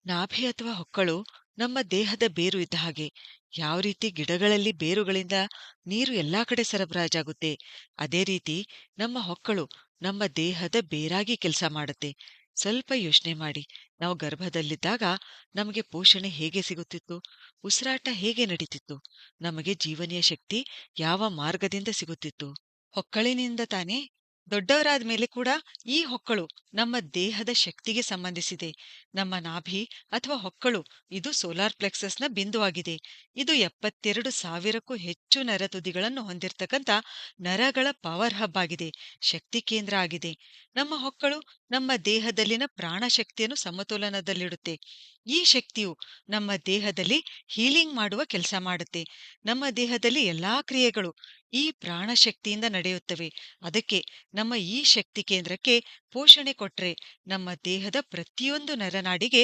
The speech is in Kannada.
ನಾಭಿ ಅಥವಾ ಹೊಕ್ಕಳು ನಮ್ಮ ದೇಹದ ಬೇರು ಇದ್ದ ಹಾಗೆ. ಯಾವ ರೀತಿ ಗಿಡಗಳಲ್ಲಿ ಬೇರುಗಳಿಂದ ನೀರು ಎಲ್ಲಾ ಕಡೆ ಸರಬರಾಜಾಗುತ್ತೆ, ಅದೇ ರೀತಿ ನಮ್ಮ ಹೊಕ್ಕಳು ನಮ್ಮ ದೇಹದ ಬೇರಾಗಿ ಕೆಲಸ ಮಾಡುತ್ತೆ. ಸ್ವಲ್ಪ ಯೋಚನೆ ಮಾಡಿ, ನಾವು ಗರ್ಭದಲ್ಲಿದ್ದಾಗ ನಮಗೆ ಪೋಷಣೆ ಹೇಗೆ ಸಿಗುತ್ತಿತ್ತು, ಉಸಿರಾಟ ಹೇಗೆ ನಡೀತಿತ್ತು, ನಮಗೆ ಜೀವನೀಯ ಶಕ್ತಿ ಯಾವ ಮಾರ್ಗದಿಂದ ಸಿಗುತ್ತಿತ್ತು? ಹೊಕ್ಕಳಿನಿಂದ ತಾನೇ. ದೊಡ್ಡವರಾದ ಮೇಲೆ ಕೂಡ ಈ ಹೊಕ್ಕಳು ನಮ್ಮ ದೇಹದ ಶಕ್ತಿಗೆ ಸಂಬಂಧಿಸಿದೆ. ನಮ್ಮ ನಾಭಿ ಅಥವಾ ಹೊಕ್ಕಳು ಇದು ಸೋಲಾರ್ ಪ್ಲೆಕ್ಸಸ್ನ ಬಿಂದುವಾಗಿದೆ. ಇದು 72,000ಕ್ಕೂ ಹೆಚ್ಚು ನರತುದಿಗಳನ್ನು ಹೊಂದಿರತಕ್ಕಂಥ ನರಗಳ ಪವರ್ ಹಬ್ ಆಗಿದೆ, ಶಕ್ತಿ ಕೇಂದ್ರ ಆಗಿದೆ. ನಮ್ಮ ಹೊಕ್ಕಳು ನಮ್ಮ ದೇಹದಲ್ಲಿನ ಪ್ರಾಣಶಕ್ತಿಯನ್ನು ಸಮತೋಲನದಲ್ಲಿಡುತ್ತೆ. ಈ ಶಕ್ತಿಯು ನಮ್ಮ ದೇಹದಲ್ಲಿ ಹೀಲಿಂಗ್ ಮಾಡುವ ಕೆಲಸ ಮಾಡುತ್ತೆ. ನಮ್ಮ ದೇಹದಲ್ಲಿ ಎಲ್ಲಾ ಕ್ರಿಯೆಗಳು ಈ ಪ್ರಾಣಶಕ್ತಿಯಿಂದ ನಡೆಯುತ್ತವೆ. ಅದಕ್ಕೆ ನಮ್ಮ ಈ ಶಕ್ತಿ ಕೇಂದ್ರಕ್ಕೆ ಪೋಷಣೆ ಕೊಟ್ರೆ ನಮ್ಮ ದೇಹದ ಪ್ರತಿಯೊಂದು ನರನಾಡಿಗೆ